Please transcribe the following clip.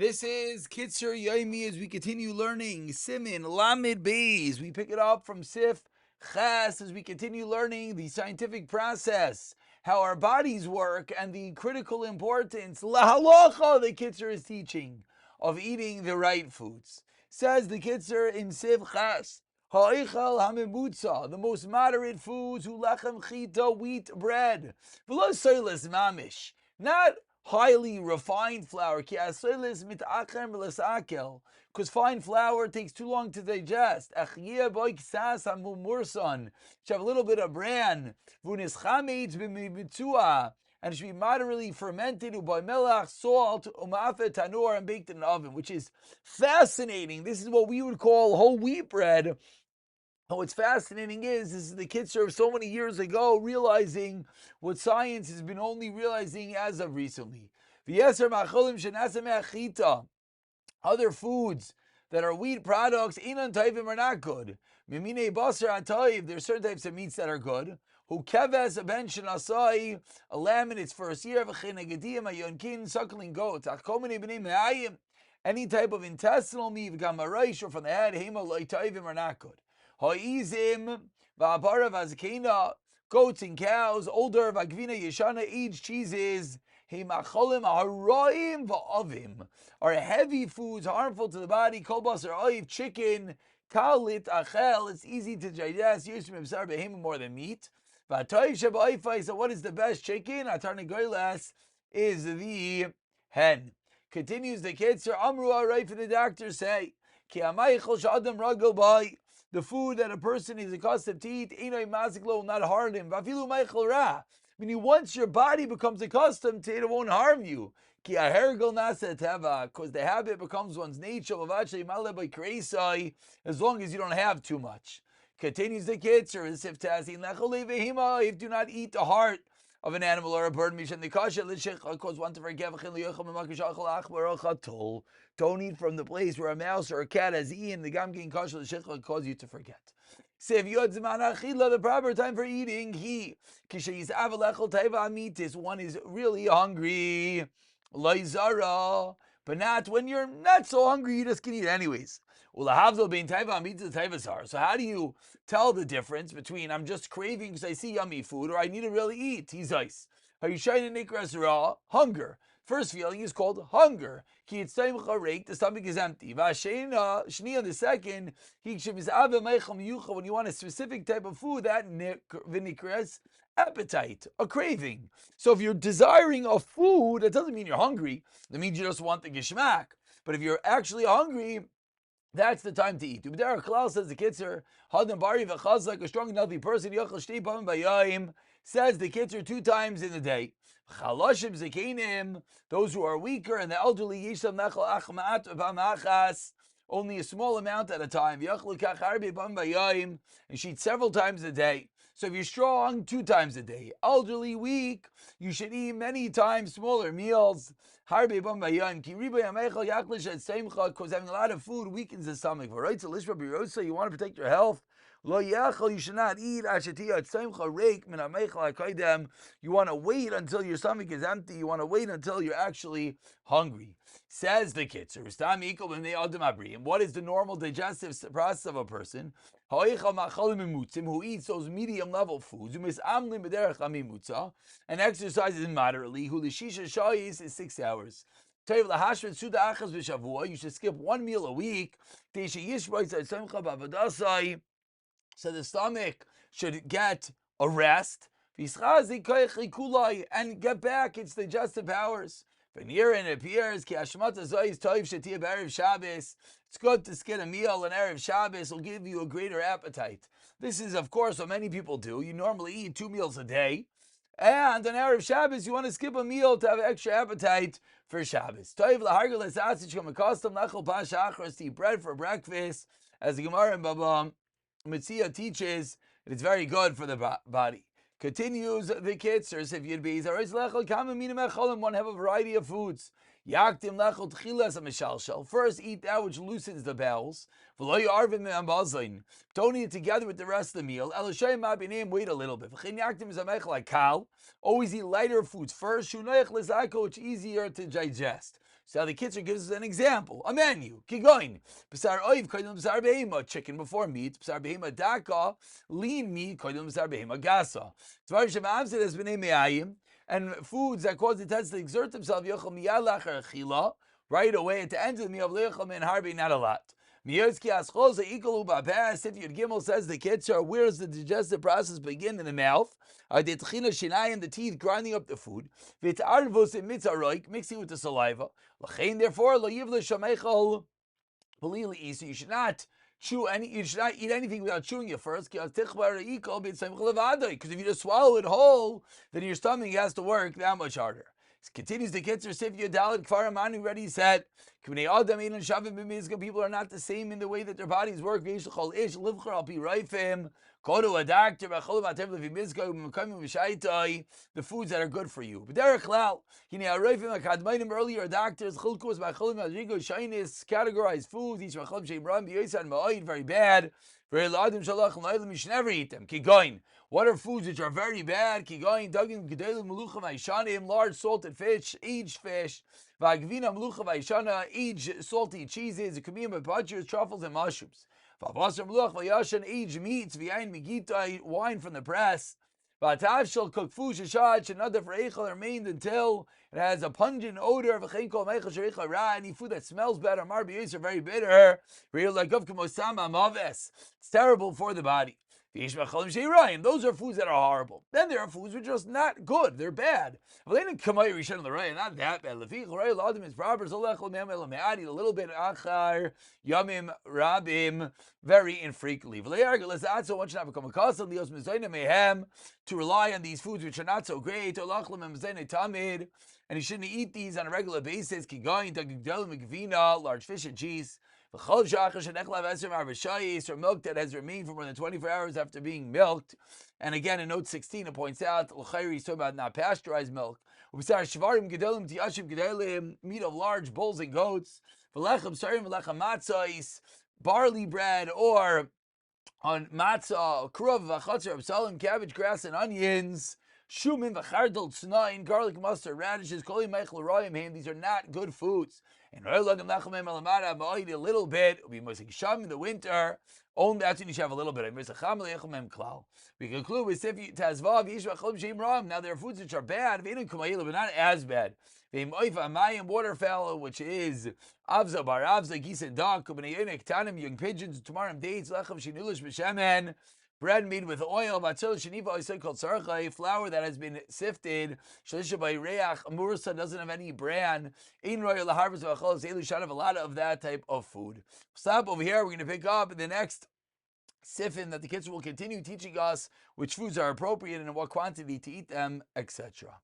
This is Kitzur Yomi as we continue learning Siman Lamed Beis. We pick it up from Sif Ches as we continue learning the scientific process, how our bodies work, and the critical importance, lahalacha, the Kitzur is teaching, of eating the right foods. Says the Kitzur in Sif Ches, Ha'ichal hamimutza, the most moderate foods, ulechem chita, wheat bread, v'lo soilas mamish, not highly refined flour, because fine flour takes too long to digest. Should have a little bit of bran, and it should be moderately fermented by melach, salt, tanur, and baked in an oven, which is fascinating. This is what we would call whole wheat bread. And what's fascinating is the Kitzur of so many years ago realizing what science has been only realizing as of recently. Other foods that are wheat products, inan taivim, are not good. Mimine basar atayv, there are certain types of meats that are good. Who keves a ben shenasai, a lamb in its first year, v'chenegedim, a yonkin, suckling goats, achkomene b'nei me'ayim, any type of intestinal meat, v'gamaraish, or from the head, hema loy taivim, are not good. Ha'izim, v'apara v'azkena, goats and cows, older, v'agvina yeshana, aged cheeses, hemacholim haraim v'avim, are heavy foods, harmful to the body. Kolbas or oiv, chicken, kalit achel, it's easy to digest, used to be more than meat. So what is the best chicken? Atarnagoylas is the hen. Continues the Kitzur, Amru Arai, for the doctors say, Ki amaychol sh'adam ragel bai, the food that a person is accustomed to eat, Einoi maziklo, will not harm him. Vafilu maychol ra, meaning once your body becomes accustomed to it, it won't harm you. Ki ahergel nasa teva, because the habit becomes one's nature, as long as you don't have too much. Continues the Kitzur, as if if do not eat the heart of an animal or a bird, cause one to forget. Don't eat from the place where a mouse or a cat has eaten. The gamkin kasha l'shechla cause you to forget. The proper time for eating. One is really hungry. But not when you're not so hungry, you just can eat anyways. So how do you tell the difference between I'm just craving because I see yummy food or I need to really eat? He's ice. Are you trying to nikras raw? Hunger. First feeling is called hunger. The stomach is empty. The second, when you want a specific type of food, that nikras appetite, a craving. So if you're desiring a food, that doesn't mean you're hungry. That means you just want the gishmak. But if you're actually hungry, that's the time to eat. Ubdar Klal says the Kitzur, Hadam Bari v'chazak, a strong and healthy person, Yochel Shtei Pamim Bayayim, says the Kitzur 2 times in the day. Chalashim Zekenim, those who are weaker and the elderly, Yisham Nechel Achmat Bamachas, only a small amount at a time. Yochel Kach Harbi Pamim Bayayim, and she eats several times a day. So if you're strong, 2 times a day. Elderly, weak, you should eat many times smaller meals. Because having a lot of food weakens the stomach. You want to protect your health. You should not eat. You want to wait until your stomach is empty. You want to wait until you're actually hungry. Says the Kitzur. What is the normal digestive process of a person who eats those medium level foods and exercises moderately? Who the is 6 hours. You should skip 1 meal a week. So the stomach should get a rest and get back its digestive powers. It appears it's good to skip a meal on Erev Shabbos. Will give you a greater appetite. This is, of course, what many people do. You normally eat 2 meals a day. And on Erev Shabbos, you want to skip a meal to have extra appetite for Shabbos. To eat bread for breakfast, as the Gemara in Baba Metzia teaches, it's very good for the body. Continues the Kitzur, if you'd be one have a variety of foods. First, eat that which loosens the bowels. Don't eat it together with the rest of the meal. Wait a little bit. Always eat lighter foods first, which is easier to digest. So the Kitzur gives us an example, a menu. Kigoin, b'sar oiv koydem b'sar behema, chicken before meat, b'sar behema daka, lean meat koydem b'sar behema gasa. Tvar shemamzid has been me'ayim, and foods that cause the intestines to exert themselves, yochel miyad lachar achila, right away at the end of the meal, v'lechel min harbi, not a lot. Miyozki ascholza ikalu ba'pas, if Yud Gimel says the Kitzur, where does the digestive process begin? In the mouth. The shinayim, the teeth, grinding up the food. V'tarvus in mitzaroik, mixing with the saliva. L'chein, therefore, lo yivle shameichel palili. So you should not you should not eat anything without chewing it first. Because if you just swallow it whole, then your stomach has to work that much harder. Continues the Kitzur Sif Yodalad Kfar Amani already said, people are not the same in the way that their bodies work. Go to a doctor. The foods that are good for you. But earlier doctors categorize foods. Very bad. You should never eat them. What are foods which are very bad? Large salted fish, aged fish, aged salty cheeses, butchers, truffles, and mushrooms. Aged meats, wine from the press. Cooked food another for eichel remained until it has a pungent odor of any food that smells bad or are very bitter. It's terrible for the body. Those are foods that are horrible. Then there are foods which are just not good. They're bad. Not that bad. Is proper. A little bit achar, yamim, rabim, very infrequently. To rely on these foods which are not so great. And you shouldn't eat these on a regular basis. Large fish and cheese. Or milk that has remained for more than 24 hours after being milked. And again, in note 16, it points out, he's talking about not pasteurized milk. Meat of large bulls and goats. Barley bread, or on matzah, kruv, v'chatzar, absalim, cabbage, grass, and onions. Shumin, v'chardal, tznain, garlic, mustard, radishes, koli meichel, royim, these are not good foods. And a little bit, we must sham in the winter. Only that's when you should have a little bit. We conclude with Sif Tazvav. Now there are foods which are bad, but not as bad. Waterfowl, which is avza bar avza, geese and duck, young pigeons, tomorrow dates, lechem shinulish b'shemen. Bread made with oil, flour that has been sifted, mursa doesn't have any bran. In royal harvest of a lot of that type of food. Stop over here. We're going to pick up the next sifin that the kids will continue teaching us which foods are appropriate and in what quantity to eat them, etc.